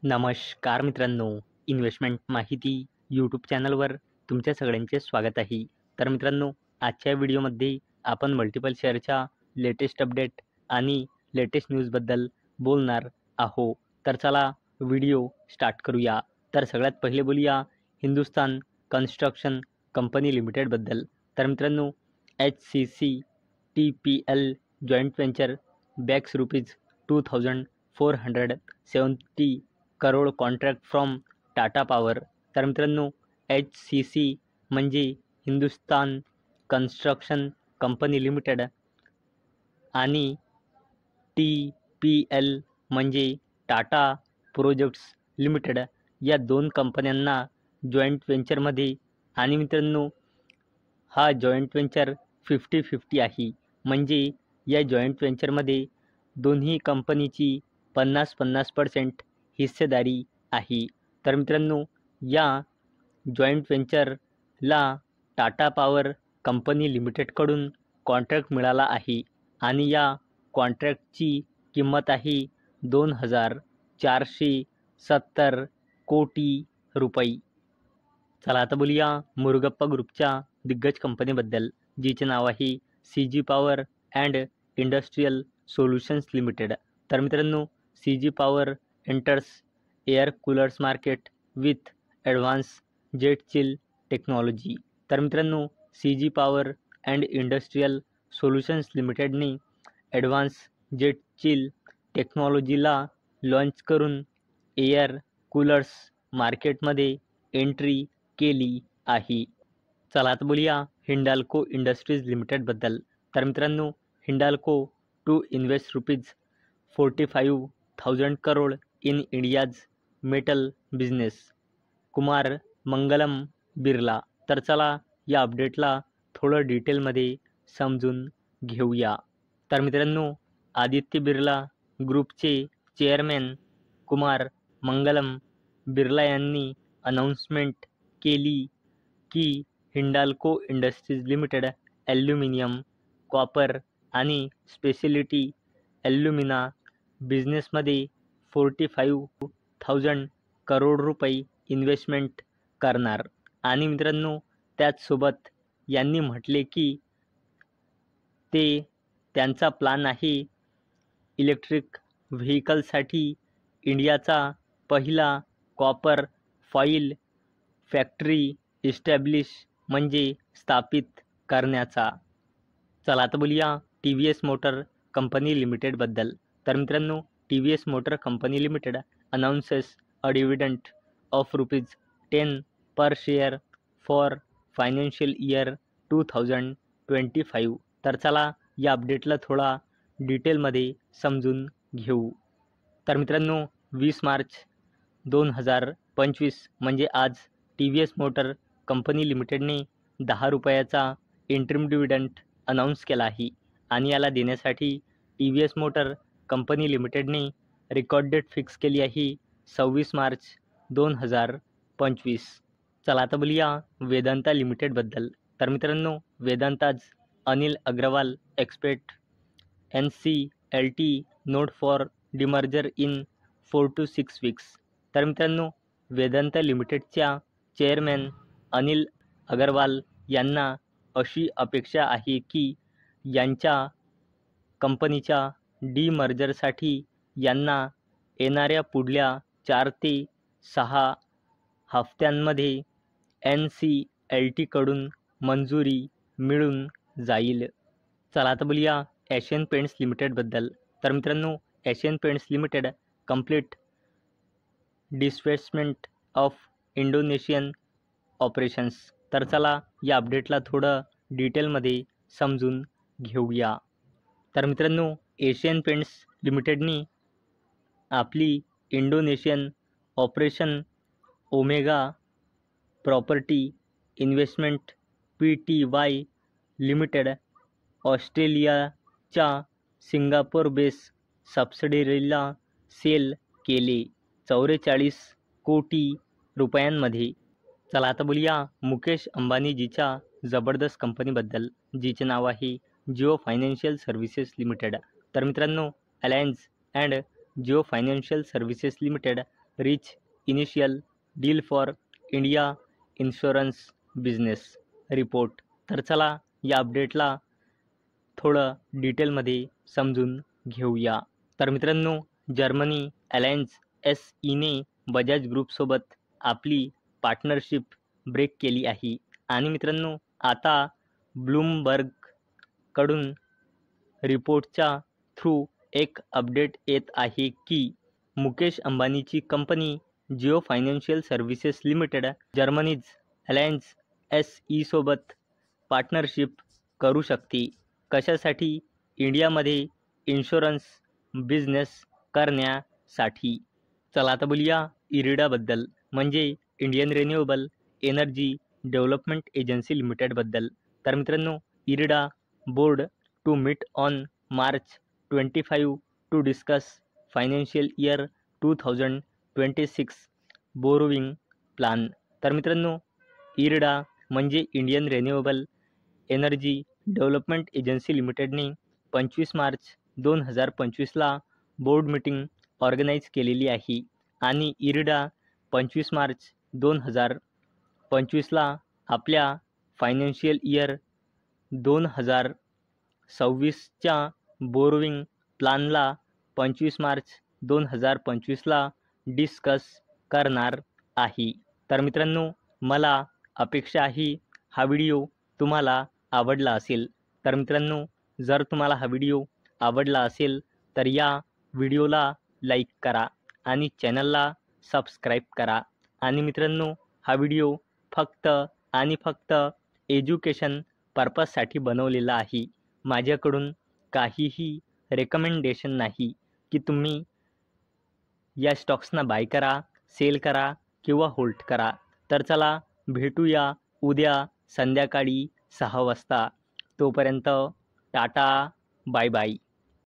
नमस्कार मित्रांनो, इन्व्हेस्टमेंट माहिती यूट्यूब चॅनलवर तुमच्या सगळ्यांचे स्वागत आहे. तर मित्रांनो, आजच्या व्हिडिओमध्ये आपण मल्टिपल शेअरच्या लेटेस्ट अपडेट आणि लेटेस्ट न्यूजबद्दल बोलणार आहोत. तर चला व्हिडिओ स्टार्ट करूया. तर सगळ्यात पहिले बोलूया हिंदुस्तान कन्स्ट्रक्शन कंपनी लिमिटेडबद्दल. तर मित्रांनो, HCCTPL joint venture bags ₹2470 crore contract from Tata power. तर मित्रांनो, HCC म्हणजे हिंदुस्तान कन्स्ट्रक्शन कंपनी लिमिटेड आणि TPL म्हणजे टाटा प्रोजेक्ट्स लिमिटेड या दोन कंपन्यांना जॉईंट व्हेंचरमध्ये आणि मित्रांनो, हा जॉईंट व्हेंचर 50-50 आहे. म्हणजे या जॉईंट व्हेंचरमध्ये दोन्ही कंपनीची 50-50% हिस्सेदारी आहे. तर मित्रांनो, या जॉईंट व्हेंचरला टाटा पॉवर कंपनी लिमिटेडकडून कॉन्ट्रॅक्ट मिळाला आहे आणि या कॉन्ट्रॅक्टची किंमत आहे ₹2,470 कोटी. चला आता बोलूया मुरुगप्पा ग्रुपच्या दिग्गज कंपनीबद्दल, जिचे नाव आहे CG power and industrial solutions limited. तर मित्रांनो, CG power enters air coolers market with advance jet chill technology. तर मित्रांनो, CG power and industrial solutions लिमिटेडने ॲडव्हान्स जेट चिल टेक्नॉलॉजीला लॉन्च करून एअर कूलर्स मार्केटमध्ये एंट्री केली आहे. चला आता बोलूया हिंडाल्को इंडस्ट्रीज लिमिटेडबद्दल. तर मित्रांनो, Hindalco to invest ₹45,000 crore in India's metal business. Kumar Mangalam Birla. तर चला या अपडेटला थोडं डिटेलमध्ये समजून घेऊया. तर मित्रांनो, आदित्य बिर्ला ग्रुपचे चेअरमॅन कुमार मंगलम बिर्ला यांनी अनाउन्समेंट केली की Hindalco industries limited aluminium, copper आणि स्पेशलिटी ॲल्युमिना बिझनेसमध्ये 45,000 करोड रुपये इन्व्हेस्टमेंट करणार. आणि मित्रांनो, त्याचसोबत यांनी म्हटले की त्यांचा प्लॅन आहे इलेक्ट्रिक व्हेकलसाठी इंडियाचा पहिला कॉपर फॉईल फॅक्टरी स्थापित करण्याचा. चला आता बोलूया TVS मोटर कंपनी लिमिटेडबद्दल. तर मित्रांनो, TVS motor company limited announces a dividend of ₹10 per share for financial year 2025. तर चला या अपडेटला थोडा डिटेलमध्ये समजून घेऊ. तर मित्रांनो, 20 मार्च 2025 म्हणजे आज TVS मोटर कंपनी लिमिटेडने ₹10 इंटरिम डिव्हिडंड अनाऊन्स केला आहे आणि याला देण्यासाठी TVS मोटर कंपनी लिमिटेडने रेकॉर्ड डेट फिक्स केली आहे 26 मार्च 2025. चला आता बोलूया वेदांता लिमिटेडबद्दल. तर मित्रांनो, Vedanta's Anil Agarwal expect NCLT nod for demerger in 4 to 6 weeks. तर मित्रांनो, वेदांता लिमिटेडच्या चेअरमॅन अनिल अग्रवाल यांना अशी अपेक्षा आहे की यांच्या कंपनीच्या डीमर्जरसाठी यांना येणाऱ्या पुढल्या 4 ते 6 हफ्त्यांमध्ये NCLTकडून मंजुरी मिळून जाईल. चला आता बोलूया एशियन पेंट्स लिमिटेडबद्दल. तर मित्रांनो, Asian paints limited complete divestment of Indonesian operations. तर चला या अपडेटला थोडं डिटेलमध्ये समजून घेऊया. तर मित्रांनो, एशियन पेंट्स लिमिटेडनी आपली Indonesian operation omega property investment PTY limited ऑस्ट्रेलियाच्या सिंगापूर बेस सबसिडियरीला सेल केले 44 कोटी रुपयांमध्ये. चला आता बोलूया मुकेश अंबानीजीच्या जबरदस्त कंपनीबद्दल, जिचे नाव आहे जिओ फायनान्शियल सर्व्हिसेस लिमिटेड. तर मित्रांनो, alliance and Jio financial services limited rich initial deal for India insurance business report. तर चला या अपडेटला थोडं डिटेलमध्ये समजून घेऊया. तर मित्रांनो, जर्मनी अलायन्स SEने बजाज ग्रुपसोबत आपली पार्टनरशिप ब्रेक केली आहे. आणि मित्रांनो, आता ब्लूमबर्गकडून रिपोर्टच्या थ्रू एक अपडेट येत आहे की मुकेश अंबानीची कंपनी Jio financial services limited Germany's Allianz SE सोबत पार्टनरशिप करू शकते. कशासाठी? इंडियामध्ये इन्शुरन्स बिझनेस करण्यासाठी. चला आता बोलूया इरिडाबद्दल, म्हणजे Indian renewable energy development agency लिमिटेडबद्दल. तर मित्रांनो, IREDA board to meet on March 25 to discuss financial year 2026 borrowing plan. तर मित्रांनो, इरिडा म्हणजे Indian renewable energy development agency लिमिटेडने 25 मार्च 2025ला बोर्ड मीटिंग ऑर्गनाईज केलेली आहे. आणि इरिडा 25 मार्च 2025ला आपल्या फायनान्शियल इयर 2026च्या बोरोविंग प्लानला 25 मार्च 2025ला डिस्कस करणार आहे. तर मित्रांनो, मला अपेक्षा आहे हा व्हिडिओ तुम्हाला आवडला असेल. तर मित्रांनो, जर तुम्हाला हा व्हिडिओ आवडला असेल तर या व्हिडिओला लाईक करा आणि चॅनलला सबस्क्राईब करा. आणि मित्रांनो, हा व्हिडिओ फक्त आणि फक्त एज्युकेशन पर्पजसाठी बनवलेला आहे. माझ्याकडून काहीही रेकमेंडेशन नाही की तुम्ही या स्टॉक्सना बाय करा, सेल करा किंवा होल्ड करा. तर चला भेटूया उद्या संध्याकाळी 6 वाजता. तोपर्यंत टाटा, बाय बाय.